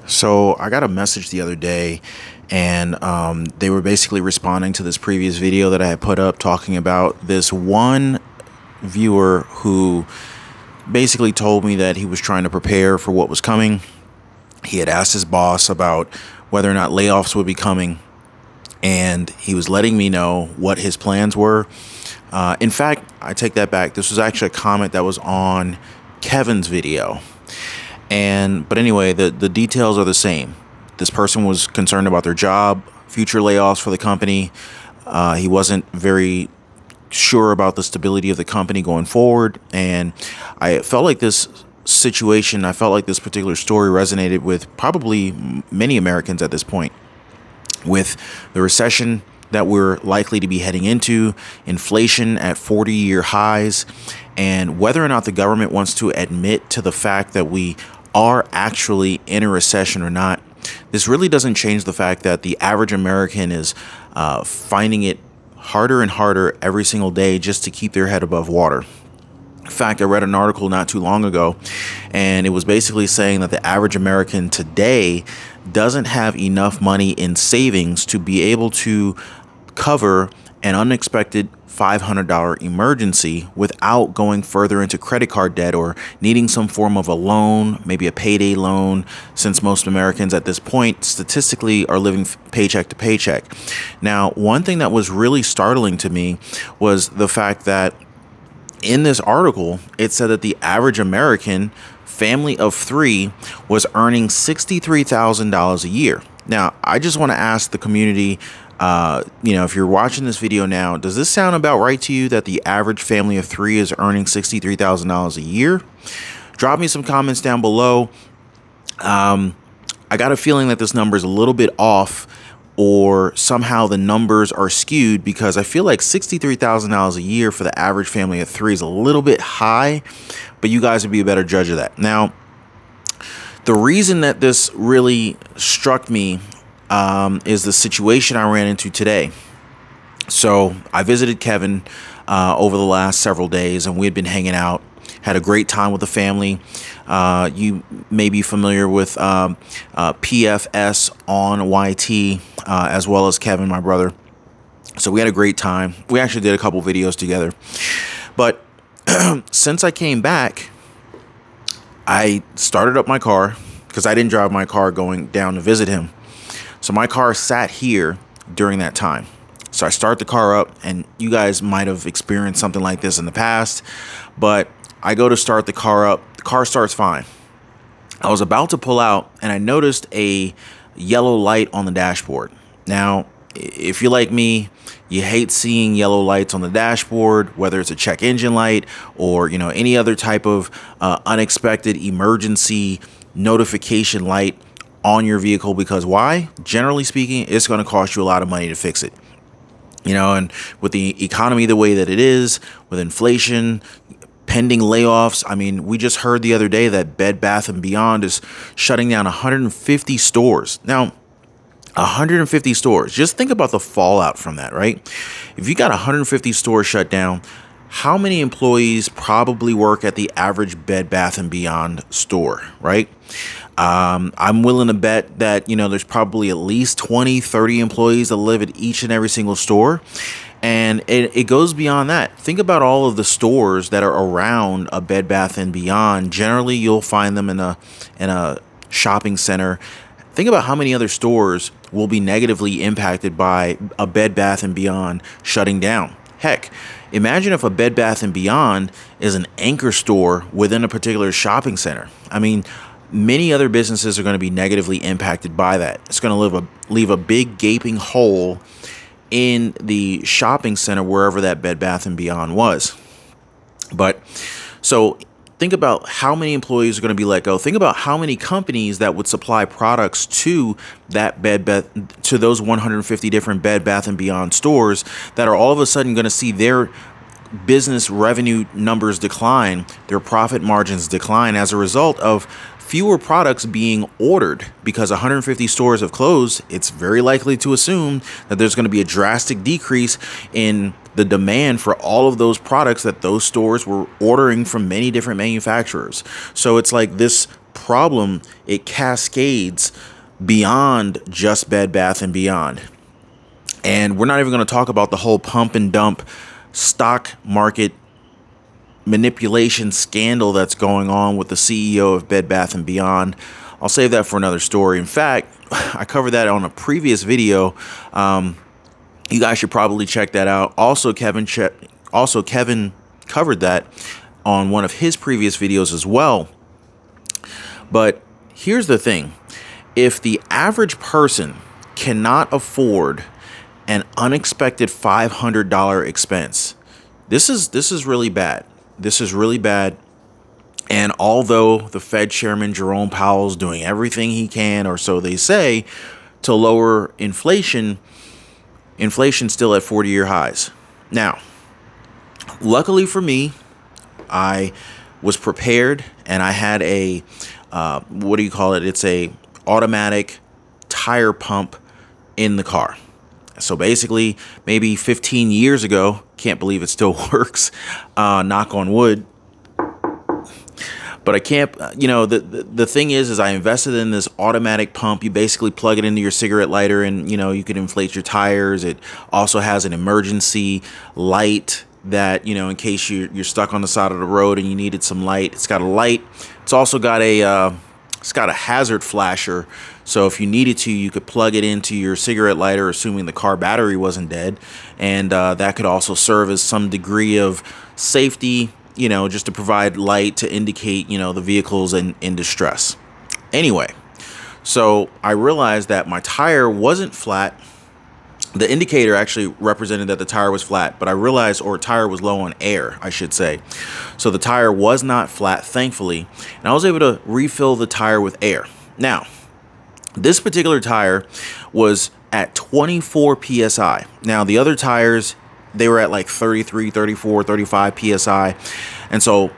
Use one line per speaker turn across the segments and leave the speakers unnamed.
So I got a message the other day, and they were basically responding to this previous video that I had put up talking about this one viewer who basically told me that he was trying to prepare for what was coming. He had asked his boss about whether or not layoffs would be coming, and he was letting me know what his plans were. In fact, I take that back. This was actually a comment that was on Kevin's video. But anyway, the details are the same. This person was concerned about their job, future layoffs for the company. He wasn't very sure about the stability of the company going forward. And I felt like this situation, I felt like this particular story resonated with probably many Americans at this point, with the recession that we're likely to be heading into, inflation at 40-year highs, and whether or not the government wants to admit to the fact that we are actually in a recession or not. This really doesn't change the fact that the average American is finding it harder and harder every single day just to keep their head above water. In fact, I read an article not too long ago, and it was basically saying that the average American today doesn't have enough money in savings to be able to cover an unexpected $500 emergency without going further into credit card debt or needing some form of a loan, maybe a payday loan, since most Americans at this point statistically are living paycheck to paycheck. Now, one thing that was really startling to me was the fact that in this article, it said that the average American family of three was earning $63,000 a year. Now, I just want to ask the community, if you're watching this video now, does this sound about right to you that the average family of three is earning $63,000 a year? Drop me some comments down below. I got a feeling that this number is a little bit off, or somehow the numbers are skewed, because I feel like $63,000 a year for the average family of three is a little bit high, but you guys would be a better judge of that. Now, the reason that this really struck me is the situation I ran into today. So I visited Kevin over the last several days, and we had been hanging out, had a great time with the family. You may be familiar with PFS on YT, as well as Kevin, my brother. So we had a great time. We actually did a couple videos together. But since I came back, I started up my car because I didn't drive my car going down to visit him. So my car sat here during that time. So I start the car up, and you guys might have experienced something like this in the past, but I go to start the car up. The car starts fine. I was about to pull out, and I noticed a yellow light on the dashboard. Now, if you're like me, you hate seeing yellow lights on the dashboard, whether it's a check engine light or, any other type of unexpected emergency notification light on your vehicle, because why? Generally speaking, it's going to cost you a lot of money to fix it. And with the economy the way that it is, with inflation, pending layoffs. I mean, we just heard the other day that Bed Bath & Beyond is shutting down 150 stores. Now, 150 stores. Just think about the fallout from that, right? If you got 150 stores shut down, how many employees probably work at the average Bed Bath & Beyond store, right? I'm willing to bet that, there's probably at least 20, 30 employees that live at each and every single store. And it goes beyond that. Think about all of the stores that are around a Bed Bath & Beyond. Generally, you'll find them in a shopping center. Think about how many other stores will be negatively impacted by a Bed Bath & Beyond shutting down. Heck, imagine if a Bed Bath & Beyond is an anchor store within a particular shopping center. I mean, many other businesses are going to be negatively impacted by that. It's going to leave a big gaping hole in the shopping center wherever that Bed Bath & Beyond was. But so think about how many employees are going to be let go. Think about how many companies that would supply products to that to those 150 different Bed Bath & Beyond stores that are all of a sudden going to see their business revenue numbers decline, their profit margins decline as a result of fewer products being ordered. Because 150 stores have closed, it's very likely to assume that there's going to be a drastic decrease in the demand for all of those products that those stores were ordering from many different manufacturers. So it's like this problem, it cascades beyond just Bed Bath & Beyond. And we're not even going to talk about the whole pump and dump stock market manipulation scandal that's going on with the CEO of Bed Bath & Beyond. I'll save that for another story. In fact, I covered that on a previous video. You guys should probably check that out. Also, Kevin covered that on one of his previous videos as well. But here's the thing. If the average person cannot afford an unexpected $500 expense, this is really bad. This is really bad. And although the Fed Chairman Jerome Powell is doing everything he can, or so they say, to lower inflation, inflation's still at 40-year highs. Now, luckily for me, I was prepared, and I had a, what do you call it? It's a automatic tire pump in the car. So basically, maybe 15 years ago, can't believe it still works, knock on wood. But I can't, you know, the thing is I invested in this automatic pump. You basically plug it into your cigarette lighter and, you know, you can inflate your tires. It also has an emergency light that, you know, in case you're stuck on the side of the road and you needed some light. It's got a light. It's also got a, it's got a hazard flasher. So if you needed to, you could plug it into your cigarette lighter, assuming the car battery wasn't dead. And that could also serve as some degree of safety, you know, just to provide light to indicate, you know, the vehicle's in distress. Anyway, so I realized that my tire wasn't flat. The indicator actually represented that the tire was flat, but I realized, or tire was low on air, I should say. So the tire was not flat, thankfully, and I was able to refill the tire with air. Now, this particular tire was at 24 PSI. Now, the other tires, they were at like 33, 34, 35 PSI. And so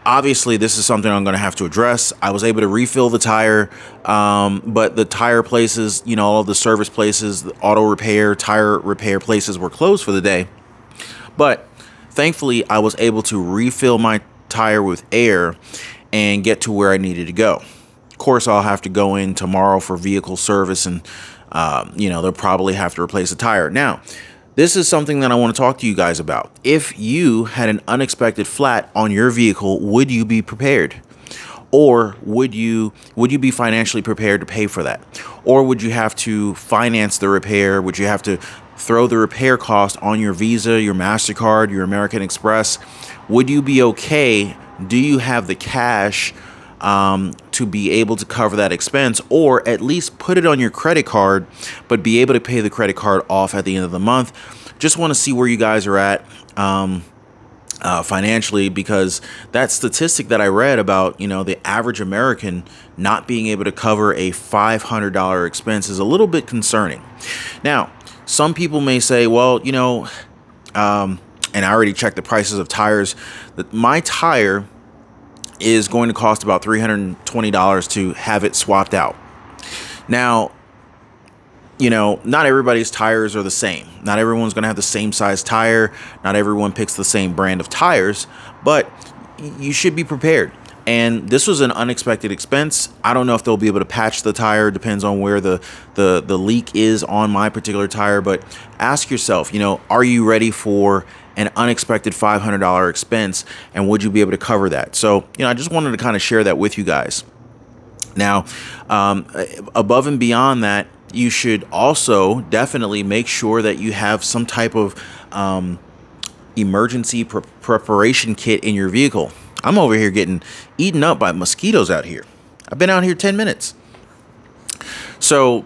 obviously this is something I'm going to have to address. I was able to refill the tire, but the tire places, you know, all of the service places, the auto repair, tire repair places were closed for the day. But thankfully I was able to refill my tire with air and get to where I needed to go. Of course, I'll have to go in tomorrow for vehicle service and, you know, they'll probably have to replace the tire. Now, this is something that I want to talk to you guys about. If you had an unexpected flat on your vehicle, would you be prepared? Or would you be financially prepared to pay for that? Or would you have to finance the repair? Would you have to throw the repair cost on your Visa, your MasterCard, your American Express? Would you be okay? Do you have the cash to be able to cover that expense, or at least put it on your credit card, but be able to pay the credit card off at the end of the month? Just want to see where you guys are at financially, because that statistic that I read about, you know, the average American not being able to cover a $500 expense is a little bit concerning. Now, some people may say, well, you know, and I already checked the prices of tires, that my tire is going to cost about $320 to have it swapped out. Now, you know, not everybody's tires are the same. Not everyone's going to have the same size tire. Not everyone picks the same brand of tires, but you should be prepared. And this was an unexpected expense. I don't know if they'll be able to patch the tire. Depends on where the leak is on my particular tire. But ask yourself, you know, are you ready for an unexpected $500 expense, and would you be able to cover that? So, you know, I just wanted to kind of share that with you guys. Now, above and beyond that, you should also definitely make sure that you have some type of emergency preparation kit in your vehicle. I'm over here getting eaten up by mosquitoes out here. I've been out here 10 minutes. So,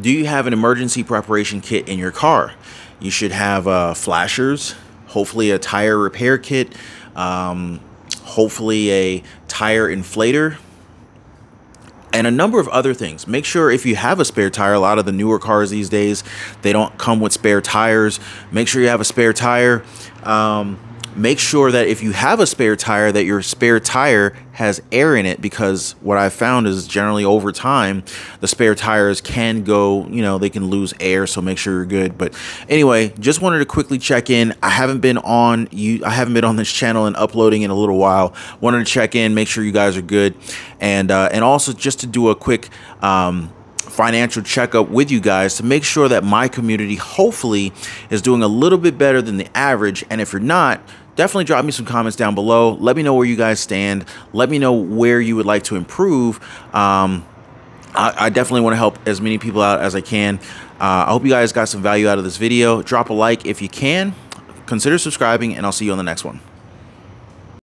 do you have an emergency preparation kit in your car? You should have flashers, hopefully a tire repair kit, hopefully a tire inflator, and a number of other things. Make sure if you have a spare tire, a lot of the newer cars these days, they don't come with spare tires. Make sure you have a spare tire. Make sure that if you have a spare tire, that your spare tire has air in it, because what I've found is generally over time, the spare tires can go, you know, they can lose air. So make sure you're good. But anyway, just wanted to quickly check in. I haven't been on this channel and uploading in a little while. Wanted to check in, make sure you guys are good. And also just to do a quick, financial checkup with you guys to make sure that my community hopefully is doing a little bit better than the average. And if you're not, definitely drop me some comments down below. Let me know where you guys stand. Let me know where you would like to improve. I definitely want to help as many people out as I can. I hope you guys got some value out of this video. Drop a like if you can. Consider subscribing, and I'll see you on the next one.